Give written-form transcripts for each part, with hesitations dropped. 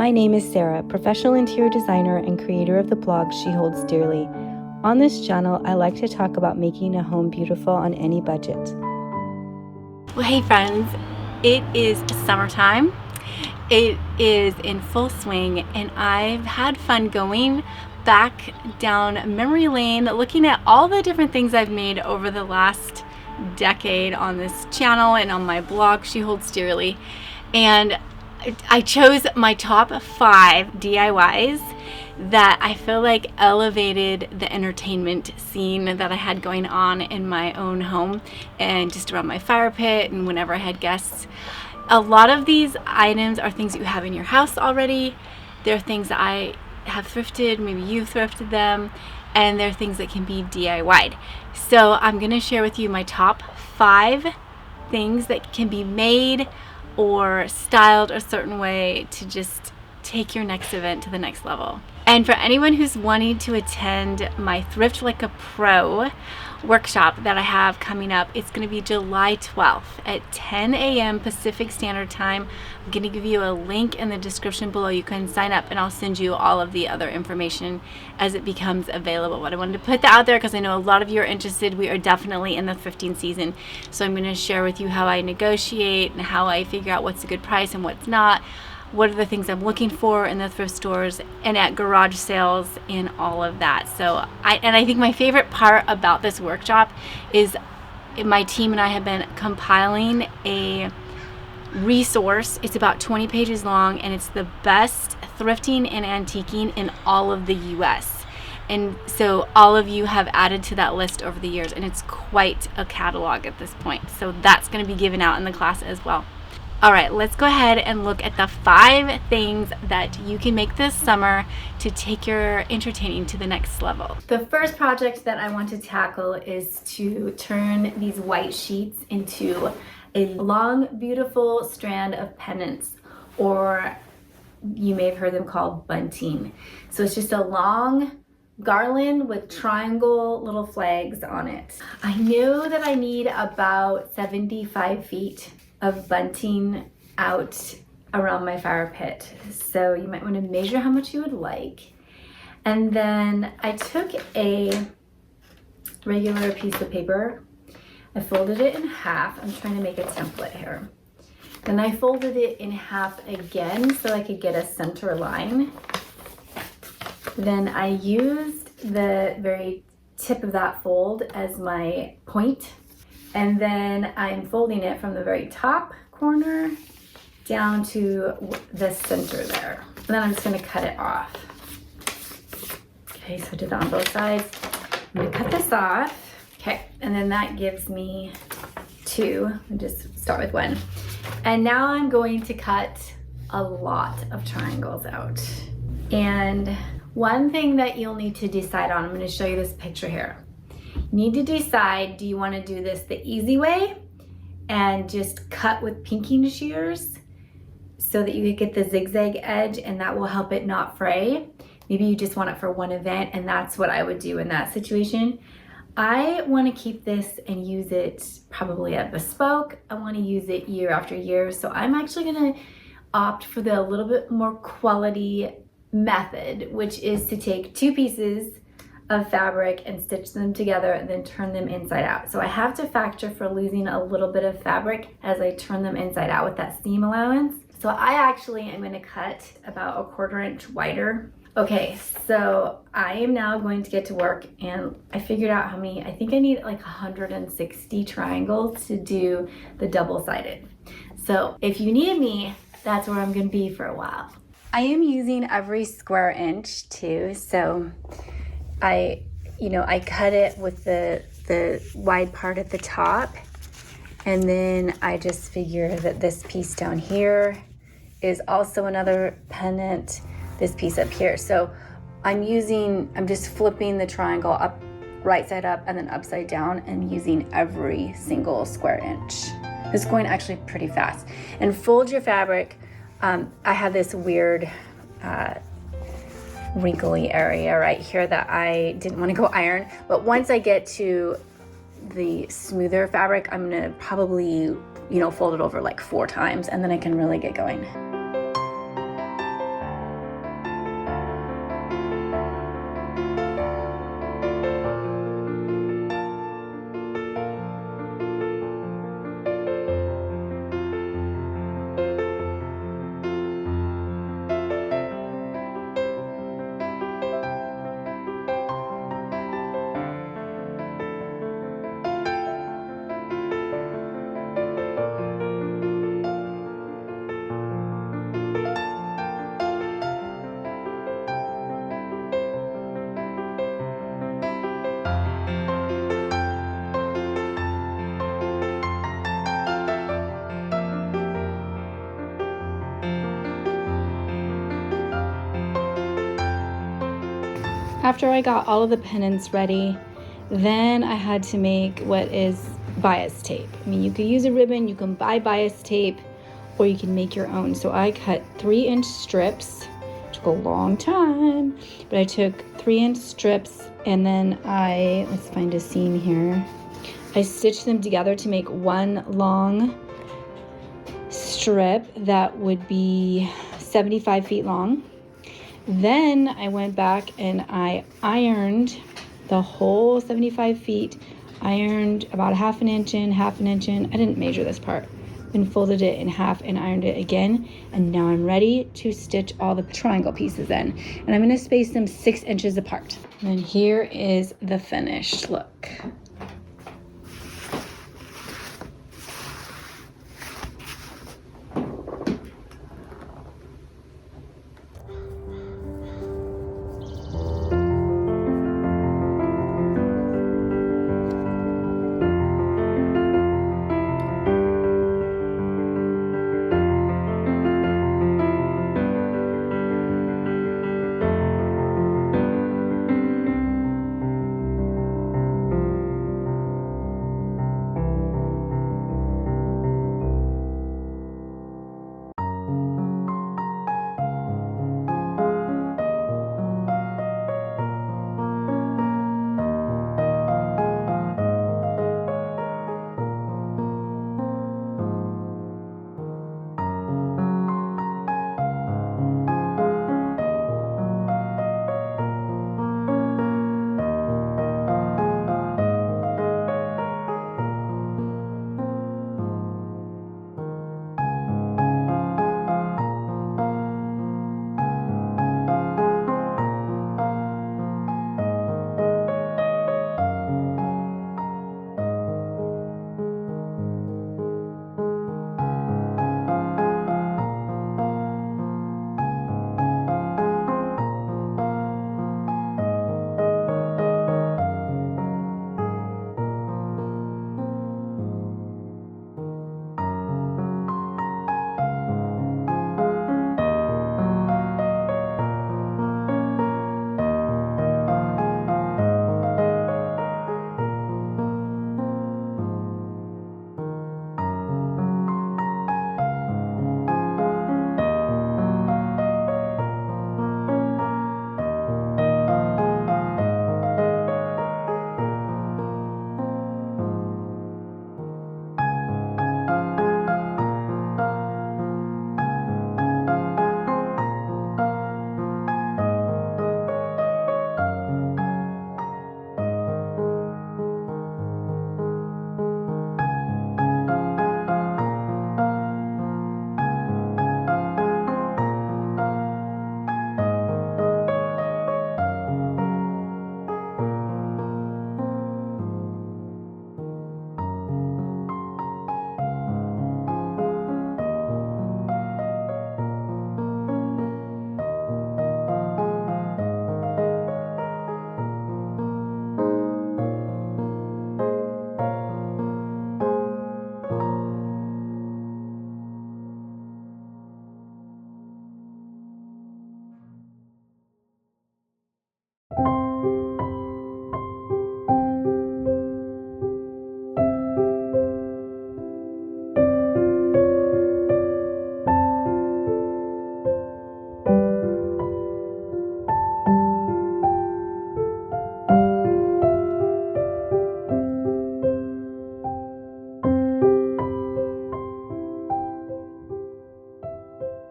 My name is Sarah, professional interior designer and creator of the blog She Holds Dearly. On this channel, I like to talk about making a home beautiful on any budget. Well, hey friends, it is summertime. It is in full swing and I've had fun going back down memory lane looking at all the different things I've made over the last decade on this channel and on my blog She Holds Dearly. And I chose my top 5 DIYs that I feel like elevated the entertainment scene that I had going on in my own home and just around my fire pit and whenever I had guests. A lot of these items are things that you have in your house already. They're things that I have thrifted, maybe you've thrifted them, and they're things that can be DIY'd. So I'm going to share with you my top 5 things that can be made or styled a certain way to just take your next event to the next level. And for anyone who's wanting to attend my Thrift Like a Pro workshop that I have coming up, it's going to be July 12th at 10 a.m. Pacific Standard Time. I'm going to give you a link in the description below. You can sign up and I'll send you all of the other information as it becomes available. But I wanted to put that out there because I know a lot of you are interested. We are definitely in the thrifting season. So I'm going to share with you how I negotiate and how I figure out what's a good price and what's not. What are the things I'm looking for in the thrift stores and at garage sales and all of that. So I think my favorite part about this workshop is my team and I have been compiling a resource. It's about 20 pages long and it's the best thrifting and antiquing in all of the US. And so all of you have added to that list over the years and it's quite a catalog at this point. So that's going to be given out in the class as well. All right, let's go ahead and look at the 5 things that you can make this summer to take your entertaining to the next level. The first project that I want to tackle is to turn these white sheets into a long, beautiful strand of pendants, or you may have heard them called bunting. So it's just a long garland with triangle little flags on it. I know that I need about 75 feet of bunting out around my fire pit. So you might want to measure how much you would like. And then I took a regular piece of paper, I folded it in half. I'm trying to make a template here. Then I folded it in half again so I could get a center line. Then I used the very tip of that fold as my point. And then I'm folding it from the very top corner down to the center there. And then I'm just gonna cut it off. Okay, so I did that on both sides. I'm gonna cut this off. Okay, and then that gives me 2. I'll just start with 1. And now I'm going to cut a lot of triangles out. And one thing that you'll need to decide on, I'm gonna show you this picture here. You need to decide, do you want to do this the easy way and just cut with pinking shears so that you can get the zigzag edge and that will help it not fray. Maybe you just want it for one event and that's what I would do in that situation. I want to keep this and use it probably at bespoke. I want to use it year after year. So I'm actually going to opt for the little bit more quality method, which is to take 2 pieces of fabric and stitch them together and then turn them inside out. So I have to factor for losing a little bit of fabric as I turn them inside out with that seam allowance. So I actually am going to cut about a 1/4 inch wider. Okay, so I am now going to get to work and I figured out how many, I think I need like 160 triangles to do the double-sided. So if you need me, that's where I'm going to be for a while. I am using every square inch too, so I cut it with the wide part at the top, and then I just figure that this piece down here is also another pendant, this piece up here. So I'm just flipping the triangle up, right side up and then upside down and using every single square inch. It's going actually pretty fast. And fold your fabric. I have this weird wrinkly area right here that I didn't want to go iron, but once I get to the smoother fabric, I'm gonna probably fold it over like 4 times and then I can really get going. After I got all of the pendants ready, then I had to make what is bias tape. I mean, you could use a ribbon, you can buy bias tape, or you can make your own. So I cut 3-inch strips. Took a long time, but I took 3-inch strips, and then let's find a seam here. I stitched them together to make one long strip that would be 75 feet long. Then I went back and I ironed the whole 75 feet, ironed about 1/2 inch in, 1/2 inch in. I didn't measure this part. And folded it in half and ironed it again. And now I'm ready to stitch all the triangle pieces in. And I'm gonna space them 6 inches apart. And here is the finished look.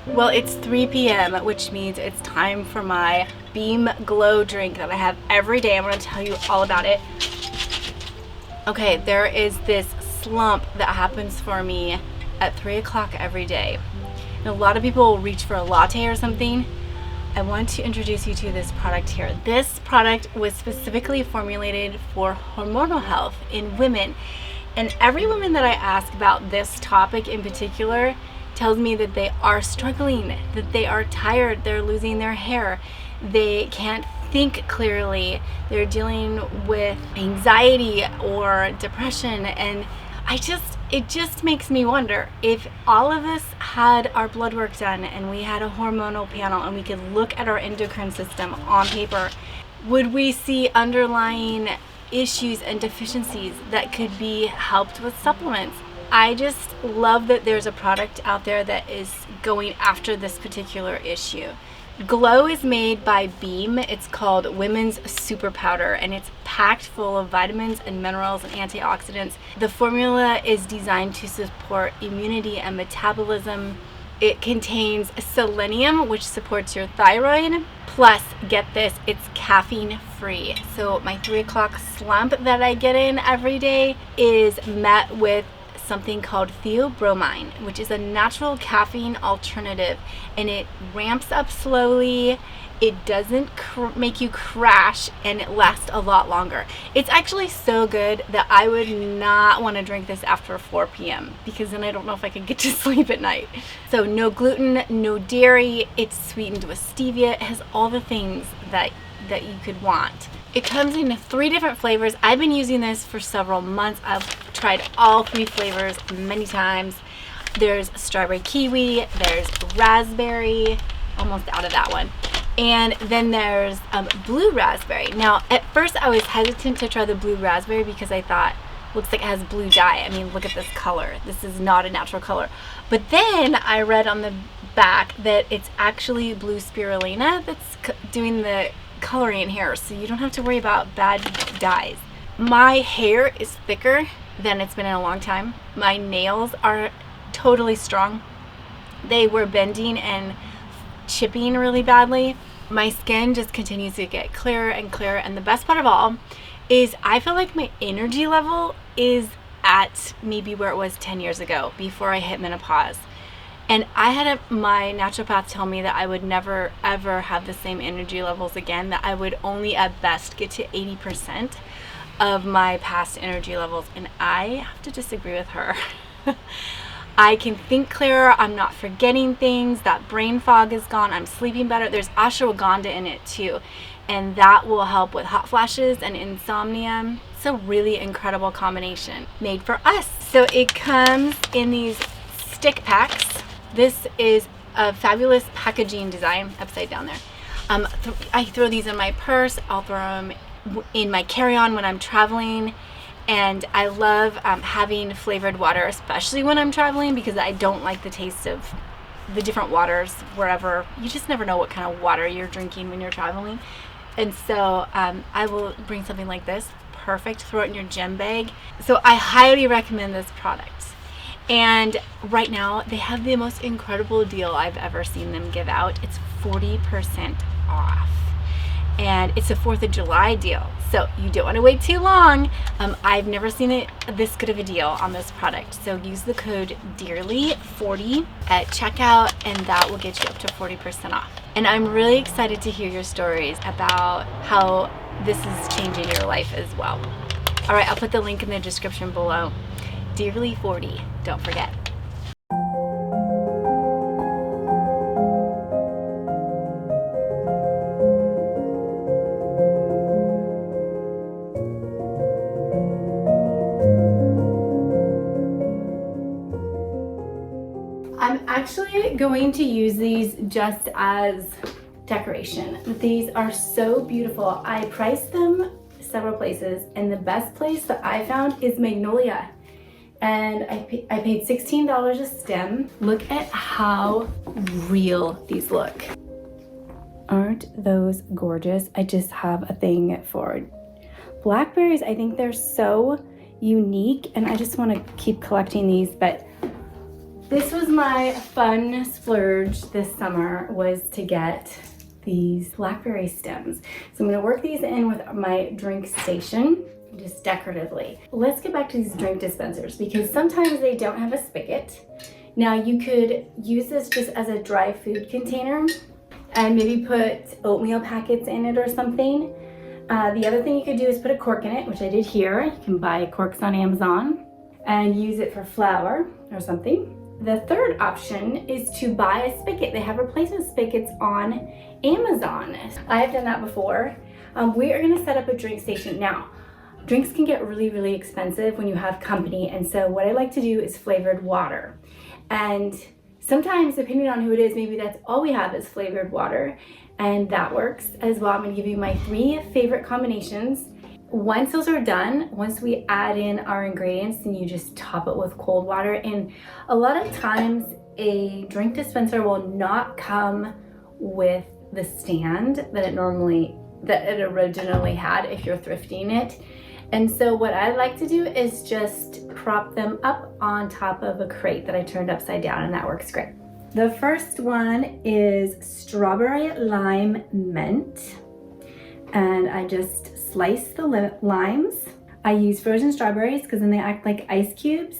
Well, it's 3 p.m., which means it's time for my Beam Glow drink that I have every day. I'm going to tell you all about it. Okay, there is this slump that happens for me at 3 o'clock every day. And a lot of people will reach for a latte or something. I want to introduce you to this product here. This product was specifically formulated for hormonal health in women. And every woman that I ask about this topic in particular tells me that they are struggling, that they are tired, they're losing their hair, they can't think clearly, they're dealing with anxiety or depression. And it just makes me wonder, if all of us had our blood work done and we had a hormonal panel and we could look at our endocrine system on paper, Would we see underlying issues and deficiencies that could be helped with supplements? I just love that there's a product out there that is going after this particular issue. Glow is made by Beam. It's called Women's Super Powder, and it's packed full of vitamins and minerals and antioxidants. The formula is designed to support immunity and metabolism. It contains selenium, which supports your thyroid. Plus, get this, it's caffeine free. So my 3 o'clock slump that I get in every day is met with something called theobromine, which is a natural caffeine alternative, and it ramps up slowly. It doesn't make you crash, and it lasts a lot longer. It's actually so good that I would not want to drink this after 4 p.m. because then I don't know if I could get to sleep at night. So no gluten, no dairy. It's sweetened with stevia. It has all the things that you could want. It comes in 3 different flavors. I've been using this for several months. I've tried all 3 flavors many times. There's strawberry kiwi, there's raspberry, almost out of that one. And then there's blue raspberry. Now, at first I was hesitant to try the blue raspberry because I thought, looks like it has blue dye. I mean, look at this color. This is not a natural color. But then I read on the back that it's actually blue spirulina that's doing the coloring here, so you don't have to worry about bad dyes. My hair is thicker than it's been in a long time. My nails are totally strong. They were bending and chipping really badly. My skin just continues to get clearer and clearer, and the best part of all is I feel like my energy level is at maybe where it was 10 years ago before I hit menopause. And I had my naturopath tell me that I would never ever have the same energy levels again, that I would only at best get to 80% of my past energy levels, and I have to disagree with her. I can think clearer, I'm not forgetting things, that brain fog is gone, I'm sleeping better. There's ashwagandha in it too, and that will help with hot flashes and insomnia. It's a really incredible combination made for us. So it comes in these stick packs. This is a fabulous packaging design, upside down there. I throw these in my purse, I'll throw them in my carry-on when I'm traveling, and I love having flavored water, especially when I'm traveling, because I don't like the taste of the different waters wherever. You just never know what kind of water you're drinking when you're traveling. And so I will bring something like this, perfect, throw it in your gym bag. So I highly recommend this product. And right now they have the most incredible deal I've ever seen them give out. It's 40% off, and it's a 4th of July deal, so you don't want to wait too long. I've never seen it this good of a deal on this product. So use the code DEARLY40 at checkout, and that will get you up to 40% off. And I'm really excited to hear your stories about how this is changing your life as well. All right, I'll put the link in the description below. Dearly40, don't forget. I'm actually going to use these just as decoration. These are so beautiful. I priced them several places, and the best place that I found is Magnolia. And I paid $16 a stem. Look at how real these look. Aren't those gorgeous? I just have a thing for blackberries. I think they're so unique, and I just want to keep collecting these. But this was my fun splurge this summer, was to get these blackberry stems. So I'm going to work these in with my drink station, just decoratively. Let's get back to these drink dispensers, because sometimes they don't have a spigot. Now you could use this just as a dry food container and maybe put oatmeal packets in it or something. The other thing you could do is put a cork in it, which I did here. You can buy corks on Amazon and use it for flour or something. The third option is to buy a spigot. They have replacement spigots on Amazon. I have done that before. We are gonna set up a drink station. Now, drinks can get really, really expensive when you have company, and so what I like to do is flavored water. And sometimes, depending on who it is, maybe that's all we have is flavored water. and that works as well. I'm gonna give you my 3 favorite combinations. Once those are done, once we add in our ingredients, then you just top it with cold water. And a lot of times a drink dispenser will not come with the stand that it originally had if you're thrifting it. And so what I like to do is just prop them up on top of a crate that I turned upside down, and that works great. The first one is strawberry lime mint, and I just slice the limes. I use frozen strawberries because then they act like ice cubes,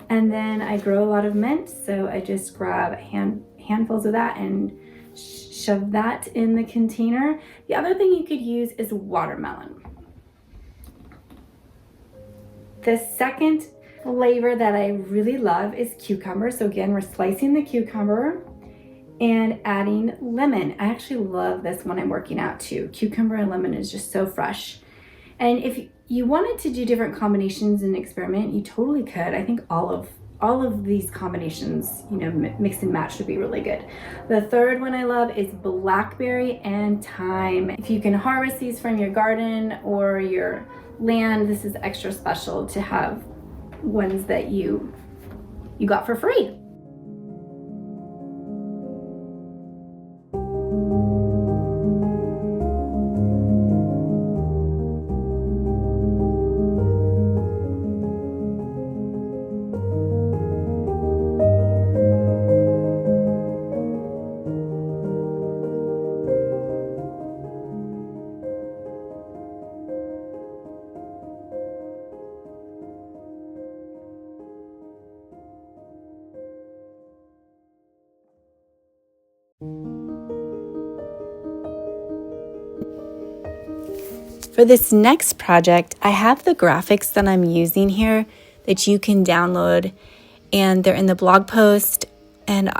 and then I grow a lot of mint, so I just grab handfuls of that and shove that in the container. The other thing you could use is watermelon. The second flavor that I really love is cucumber. So again, we're slicing the cucumber and adding lemon. I actually love this when I'm working out too. Cucumber and lemon is just so fresh. And if you wanted to do different combinations and experiment, you totally could. I think all of these combinations, mix and match would be really good. The third one I love is blackberry and thyme. If you can harvest these from your garden or your land, this is extra special to have ones that you got for free. For this next project, I have the graphics that I'm using here that you can download, and they're in the blog post, and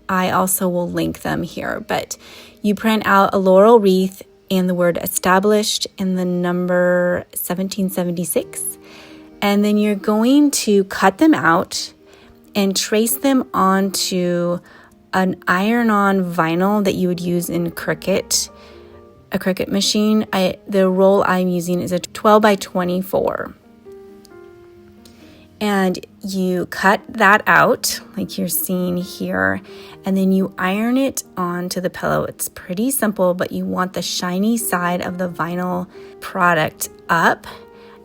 I also will link them here. But you print out a laurel wreath and the word established and the number 1776, and then you're going to cut them out and trace them onto an iron-on vinyl that you would use in a Cricut machine. The roll I'm using is a 12 by 24. And you cut that out like you're seeing here, and then you iron it onto the pillow. It's pretty simple, but you want the shiny side of the vinyl product up.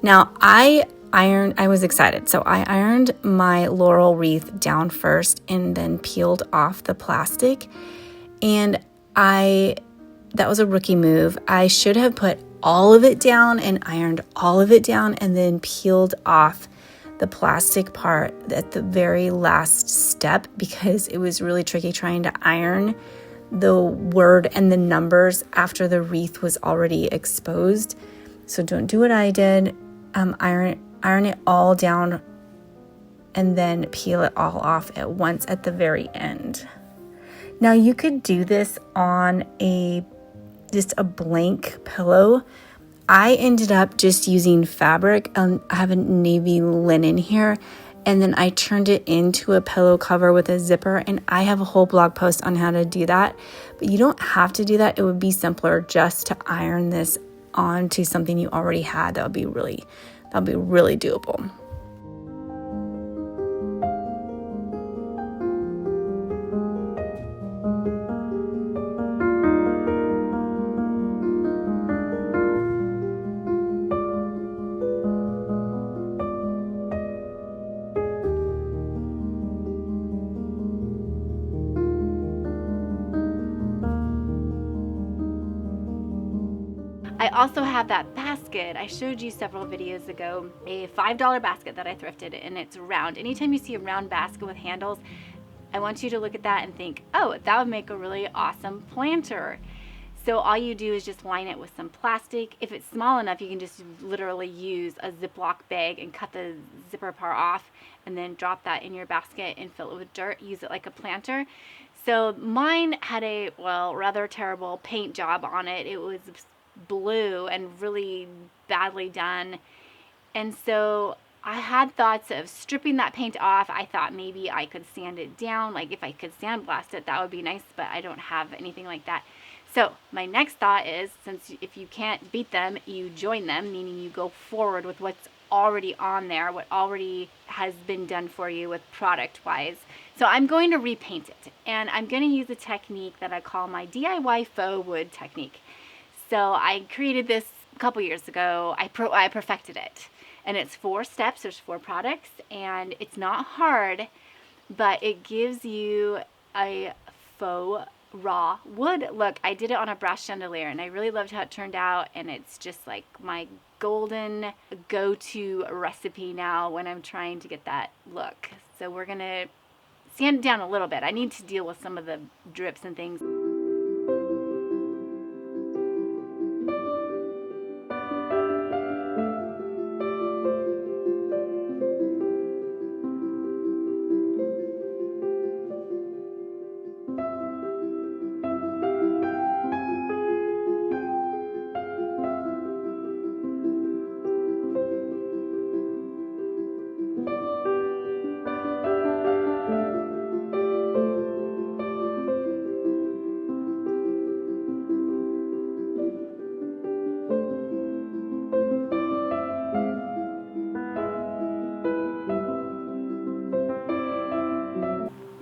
Now I was excited. So I ironed my laurel wreath down first and then peeled off the plastic. And that was a rookie move. I should have put all of it down and ironed all of it down and then peeled off the plastic part at the very last step, because it was really tricky trying to iron the word and the numbers after the wreath was already exposed. So don't do what I did. Iron it all down and then peel it all off at once at the very end. Now you could do this on just a blank pillow. I ended up just using fabric. I have a navy linen here, and then I turned it into a pillow cover with a zipper, and I have a whole blog post on how to do that. But you don't have to do that. It would be simpler just to iron this onto something you already had. That would be really doable. I also have that basket I showed you several videos ago, a $5 basket that I thrifted, and it's round. Anytime you see a round basket with handles, I want you to look at that and think, oh, that would make a really awesome planter. So all you do is just line it with some plastic. If it's small enough, you can just literally use a Ziploc bag and cut the zipper part off and then drop that in your basket and fill it with dirt. Use it like a planter. So mine had a, rather terrible paint job on it. It was blue and really badly done. And so I had thoughts of stripping that paint off. I thought maybe I could sand it down. Like if I could sandblast it, that would be nice, but I don't have anything like that. So my next thought is, since if you can't beat them, you join them, meaning you go forward with what's already on there, what already has been done for you with product wise. So I'm going to repaint it, and I'm going to use a technique that I call my DIY faux wood technique. So I created this a couple years ago. I perfected it, and it's 4 steps. There's 4 products, and it's not hard, but it gives you a faux raw wood look. I did it on a brass chandelier, and I really loved how it turned out, and it's just like my golden go-to recipe now when I'm trying to get that look. So we're gonna sand it down a little bit. I need to deal with some of the drips and things.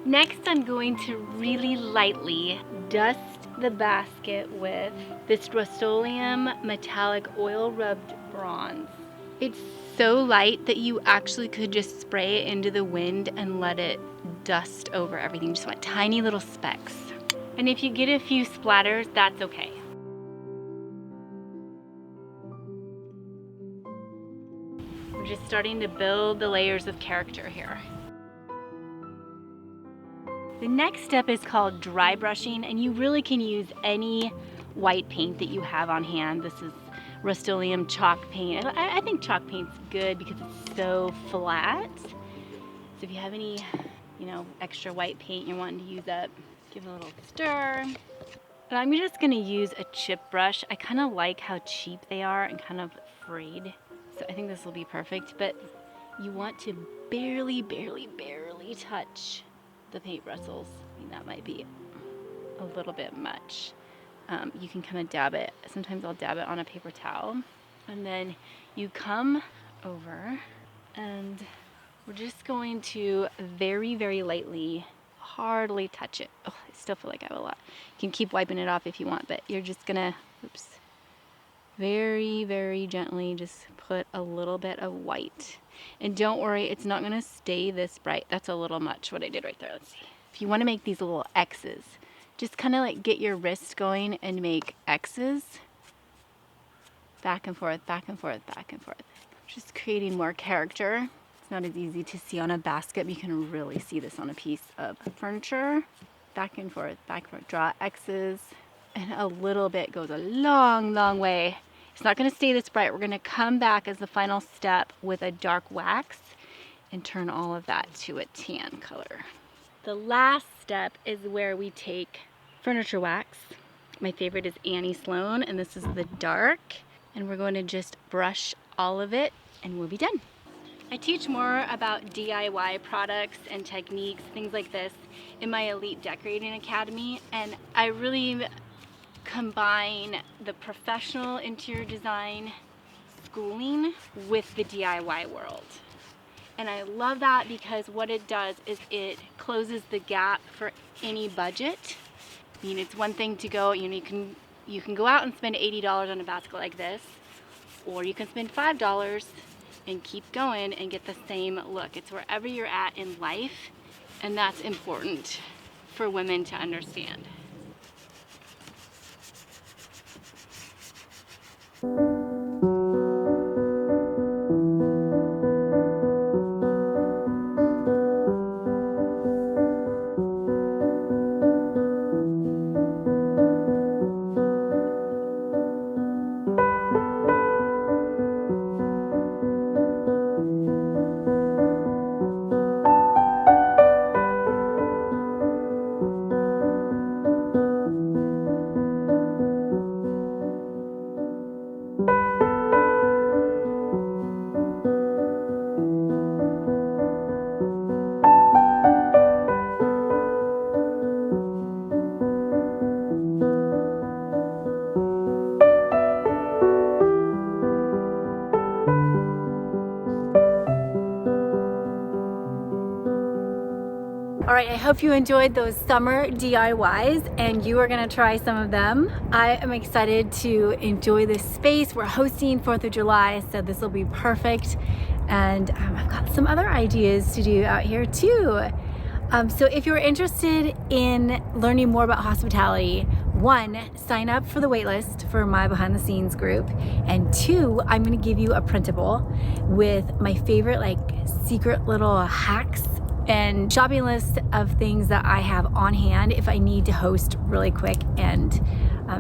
Next, I'm going to really lightly dust the basket with this Rust-Oleum metallic oil rubbed bronze. It's so light that you actually could just spray it into the wind and let it dust over everything. Just want tiny little specks. And if you get a few splatters, that's okay. We're just starting to build the layers of character here. The next step is called dry brushing, and you really can use any white paint that you have on hand. This is Rust-Oleum chalk paint. I think chalk paint's good because it's so flat. So if you have any, extra white paint you're wanting to use up, give it a little stir. And I'm just gonna use a chip brush. I kind of like how cheap they are and kind of frayed. So I think this will be perfect, but you want to barely touch the paint bristles. I mean, that might be a little bit much. You can kind of dab it. Sometimes I'll dab it on a paper towel. And then you come over and we're just going to very lightly, hardly touch it. Oh, I still feel like I have a lot. You can keep wiping it off if you want, but you're just gonna, very gently just put a little bit of white. And don't worry, it's not gonna stay this bright. That's a little much what I did right there. Let's see. If you wanna make these little X's, just kind of like get your wrist going and make X's. Back and forth. Just creating more character. It's not as easy to see on a basket, but you can really see this on a piece of furniture. Back and forth, draw X's. And a little bit goes a long way. It's not gonna stay this bright. We're gonna come back as the final step with a dark wax and turn all of that to a tan color. The last step is where we take furniture wax. My favorite is Annie Sloan, and this is the dark. And we're going to just brush all of it and we'll be done. I teach more about DIY products and techniques, things like this, in my Elite Decorating Academy, and I really combine the professional interior design schooling with the DIY world. And I love that because what it does is it closes the gap for any budget. I mean, it's one thing to go, you can go out and spend $80 on a basket like this, or you can spend $5 and keep going and get the same look. It's wherever you're at in life, and that's important for women to understand. right, I hope you enjoyed those summer DIYs and you are gonna try some of them. I am excited to enjoy this space. We're hosting 4th of July, so this will be perfect. And I've got some other ideas to do out here too. So if you're interested in learning more about hospitality, 1, sign up for the waitlist for my behind the scenes group, and 2, I'm gonna give you a printable with my favorite like secret little hacks and shopping list of things that I have on hand if I need to host really quick. And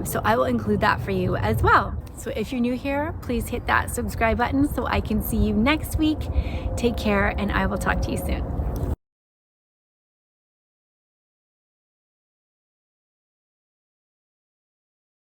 so I will include that for you as well. So if you're new here, please hit that subscribe button so I can see you next week. Take care, and I will talk to you soon.